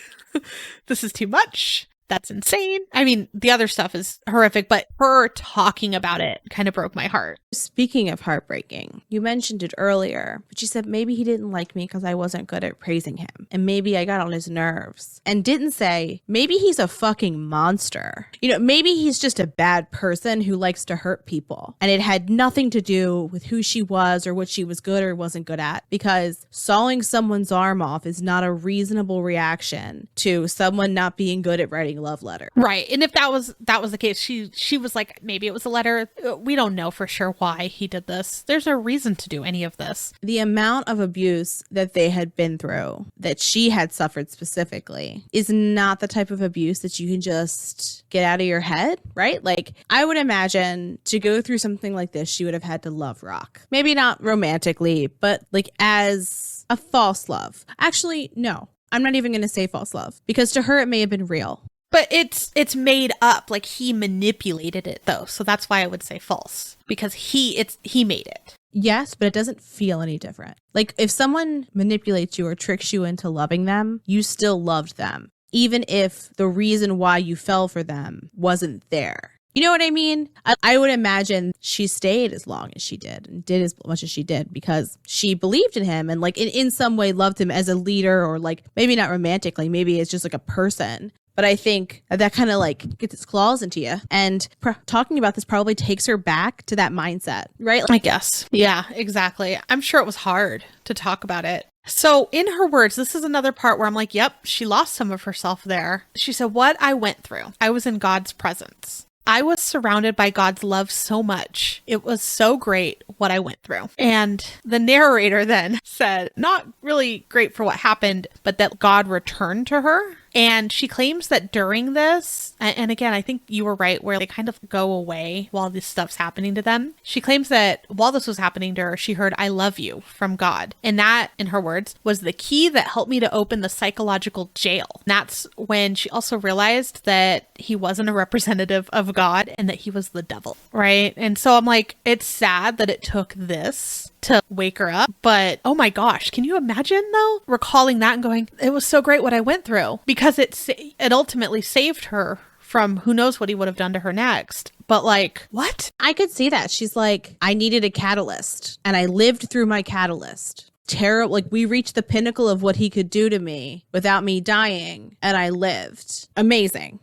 This is too much. That's insane. I mean, the other stuff is horrific, but her talking about it kind of broke my heart. Speaking of heartbreaking, you mentioned it earlier, but she said maybe he didn't like me because I wasn't good at praising him. And maybe I got on his nerves. And didn't say, maybe he's a fucking monster. Maybe he's just a bad person who likes to hurt people. And it had nothing to do with who she was or what she was good or wasn't good at. Because sawing someone's arm off is not a reasonable reaction to someone not being good at writing love letter. Right. And if that was the case, she was like, maybe it was a letter. We don't know for sure why he did this. There's no reason to do any of this. The amount of abuse that they had been through, that she had suffered specifically, is not the type of abuse that you can just get out of your head, right? Like, I would imagine to go through something like this, she would have had to love Roch. Maybe not romantically, but like as a false love. Actually, no. I'm not even going to say false love because to her it may have been real. But it's made up, like he manipulated it though. So that's why I would say false, because he made it. Yes, but it doesn't feel any different. Like if someone manipulates you or tricks you into loving them, you still loved them, even if the reason why you fell for them wasn't there. You know what I mean? I would imagine she stayed as long as she did and did as much as she did because she believed in him and like in some way loved him as a leader, or like maybe not romantically, maybe it's just like a person. But I think that kind of like gets its claws into you. And talking about this probably takes her back to that mindset, right? I guess. Yeah, exactly. I'm sure it was hard to talk about it. So in her words, this is another part where I'm like, yep, she lost some of herself there. She said, what I went through, I was in God's presence. I was surrounded by God's love so much. It was so great what I went through. And the narrator then said, not really great for what happened, but that God returned to her. And she claims that during this, and again, I think you were right, where they kind of go away while this stuff's happening to them. She claims that while this was happening to her, she heard, I love you from God. And that, in her words, was the key that helped me to open the psychological jail. And that's when she also realized that he wasn't a representative of God and that he was the devil, right? And so I'm like, it's sad that it took this to wake her up, but oh my gosh, can you imagine though, recalling that and going, it was so great what I went through, because it ultimately saved her from who knows what he would have done to her next. But like, what? I could see that. She's like, I needed a catalyst and I lived through my catalyst. Terrible. Like we reached the pinnacle of what he could do to me without me dying, and I lived. Amazing.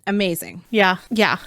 Yeah.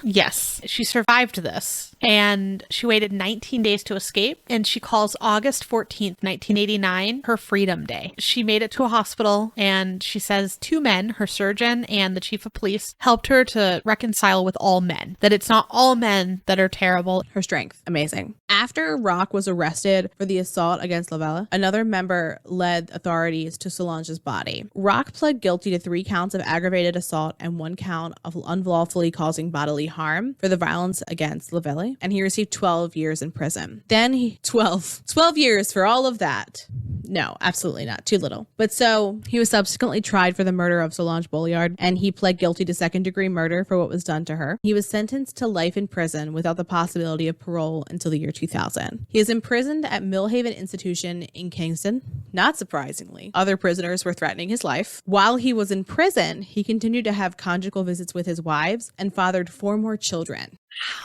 Yes. She survived this, and she waited 19 days to escape, and she calls August 14th, 1989 her freedom day. She made it to a hospital, and she says 2 men, her surgeon and the chief of police, helped her to reconcile with all men, that it's not all men that are terrible. Her strength. Amazing. After Roch was arrested for the assault against Lavella, another member led authorities to Solange's body. Roch pled guilty to 3 counts of aggravated assault and 1 count of unlawfully causing bodily harm for the violence against Lavelle, and he received 12 years in prison. Then 12 years for all of that. No, absolutely not. Too little. But so he was subsequently tried for the murder of Solange Bolliard, and he pled guilty to second-degree murder for what was done to her. He was sentenced to life in prison without the possibility of parole until the year 2000. He is imprisoned at Millhaven Institution in Kingston. Not surprisingly, other prisoners were threatening his life. While he was in prison, he continued to have conjugal visits with his wives and fathered 4 more children.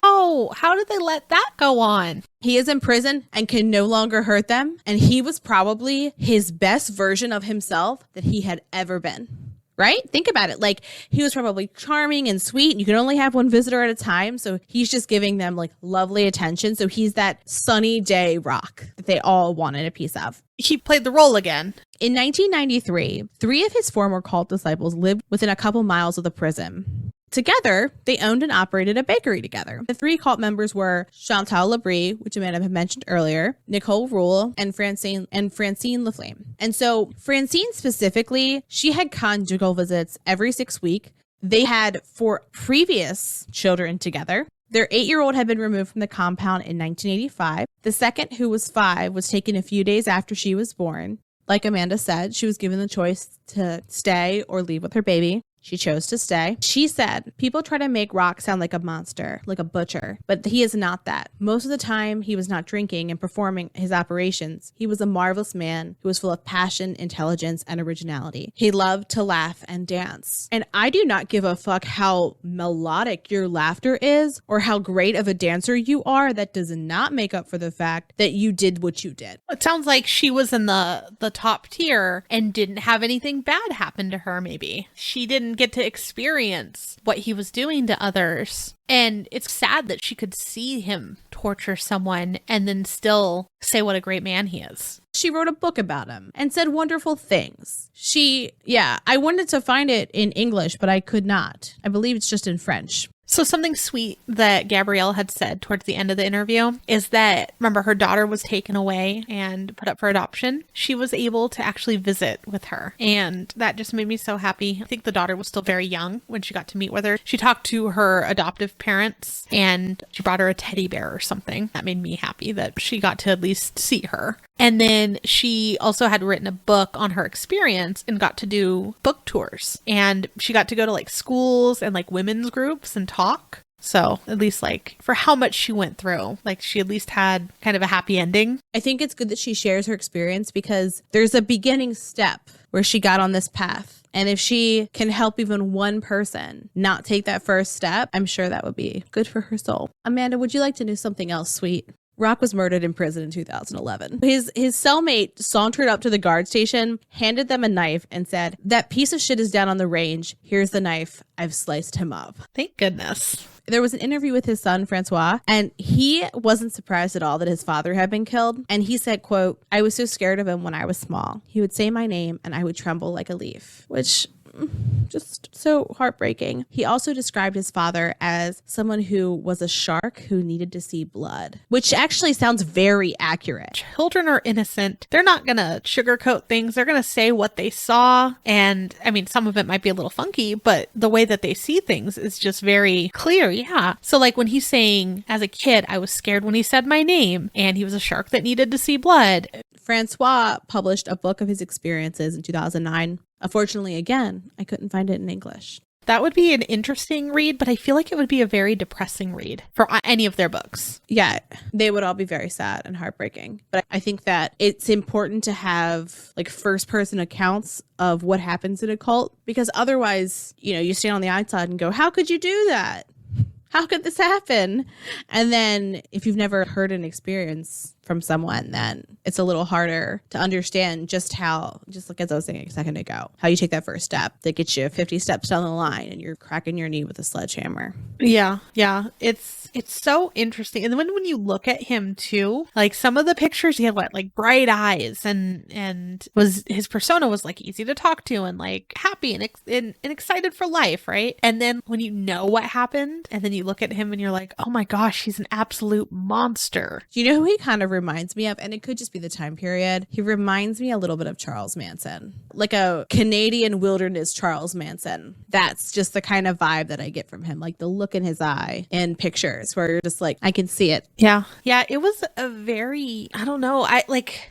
How did they let that go on? He is in prison and can no longer hurt them, and he was probably his best version of himself that he had ever been. Right? Think about it. Like, he was probably charming and sweet, and you can only have one visitor at a time, so he's just giving them like lovely attention. So he's that sunny day Roch that they all wanted a piece of. He played the role again. In 1993, 3 of his former cult disciples lived within a couple miles of the prison. Together, they owned and operated a bakery together. The 3 cult members were Chantal Labrie, which Amanda had mentioned earlier, Nicole Rule, and Francine Laflamme. And so Francine specifically, she had conjugal visits every 6 weeks. They had 4 previous children together. Their 8-year-old had been removed from the compound in 1985. The second, who was 5, was taken a few days after she was born. Like Amanda said, she was given the choice to stay or leave with her baby. She chose to stay. She said, people try to make Roch sound like a monster, like a butcher, but he is not that. Most of the time, he was not drinking and performing his operations. He was a marvelous man who was full of passion, intelligence, and originality. He loved to laugh and dance. And I do not give a fuck how melodic your laughter is or how great of a dancer you are. That does not make up for the fact that you did what you did. It sounds like she was in the top tier and didn't have anything bad happen to her, maybe. She didn't get to experience what he was doing to others. And it's sad that she could see him torture someone and then still say what a great man he is. She wrote a book about him and said wonderful things. I wanted to find it in English, but I could not. I believe it's just in French. So something sweet that Gabrielle had said towards the end of the interview is that, remember, her daughter was taken away and put up for adoption. She was able to actually visit with her. And that just made me so happy. I think the daughter was still very young when she got to meet with her. She talked to her adoptive parents and she brought her a teddy bear or something. That made me happy that she got to at least see her. And then she also had written a book on her experience and got to do book tours. And she got to go to like schools and like women's groups and talk. So at least like for how much she went through, like she at least had kind of a happy ending. I think it's good that she shares her experience because there's a beginning step where she got on this path. And if she can help even one person not take that first step, I'm sure that would be good for her soul. Amanda, would you like to know something else sweet? Roch was murdered in prison in 2011. His cellmate sauntered up to the guard station, handed them a knife, and said, "That piece of shit is down on the range. Here's the knife. I've sliced him up." Thank goodness. There was an interview with his son, Francois, and he wasn't surprised at all that his father had been killed. And he said, quote, "I was so scared of him when I was small. He would say my name and I would tremble like a leaf," which just so heartbreaking. He also described his father as someone who was a shark who needed to see blood, which actually sounds very accurate. Children are innocent. They're not going to sugarcoat things. They're going to say what they saw. And I mean, some of it might be a little funky, but the way that they see things is just very clear. Yeah. So like when he's saying, as a kid, I was scared when he said my name and he was a shark that needed to see blood. Francois published a book of his experiences in 2009. Unfortunately, again, I couldn't find it in English. That would be an interesting read, but I feel like it would be a very depressing read for any of their books. Yeah, they would all be very sad and heartbreaking. But I think that it's important to have like first person accounts of what happens in a cult, because otherwise, you stand on the outside and go, how could you do that? How could this happen? And then if you've never heard an experience from someone, then it's a little harder to understand just like as I was saying a second ago, how you take that first step that gets you 50 steps down the line and you're cracking your knee with a sledgehammer. Yeah. It's so interesting. And then when you look at him too, like some of the pictures, he had like bright eyes and his persona was like easy to talk to and like happy and excited for life, right? And then when you know what happened and then you look at him and you're like, oh my gosh, he's an absolute monster. Do you know who he kind of reminds me of, and it could just be the time period, he reminds me a little bit of Charles Manson, like a Canadian wilderness Charles Manson. That's just the kind of vibe that I get from him, like the look in his eye in pictures where you're just like, I can see it. Yeah. Yeah. It was a very, I don't know.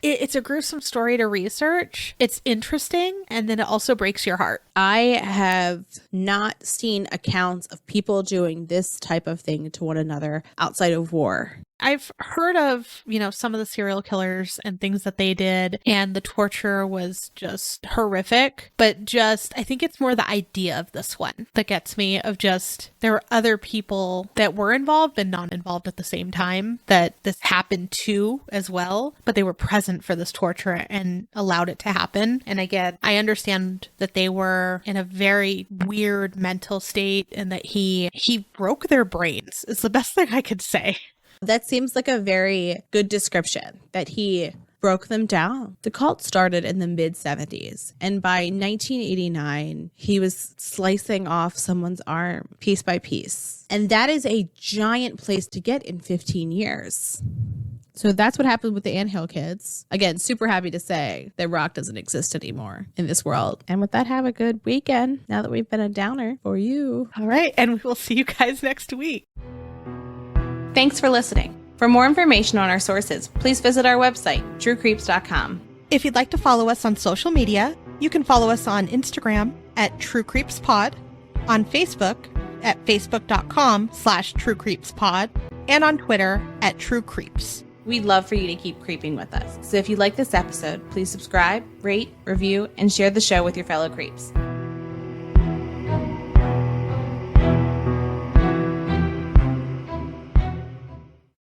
It's a gruesome story to research. It's interesting. And then it also breaks your heart. I have not seen accounts of people doing this type of thing to one another outside of war. I've heard of, some of the serial killers and things that they did, and the torture was just horrific. But I think it's more the idea of this one that gets me, of just, there were other people that were involved and not involved at the same time that this happened to as well, but they were present for this torture and allowed it to happen. And again, I understand that they were in a very weird mental state and that he broke their brains is the best thing I could say. That seems like a very good description, that he broke them down. The cult started in the mid-70s, and by 1989, he was slicing off someone's arm piece by piece. And that is a giant place to get in 15 years. So that's what happened with the Anthill kids. Again, super happy to say that Roch doesn't exist anymore in this world. And with that, have a good weekend, now that we've been a downer for you. All right, and we will see you guys next week. Thanks for listening. For more information on our sources, please visit our website, truecreeps.com. If you'd like to follow us on social media, you can follow us on Instagram at TrueCreepsPod, on Facebook at facebook.com/TrueCreepsPod, and on Twitter at TrueCreeps. We'd love for you to keep creeping with us. So if you like this episode, please subscribe, rate, review, and share the show with your fellow creeps.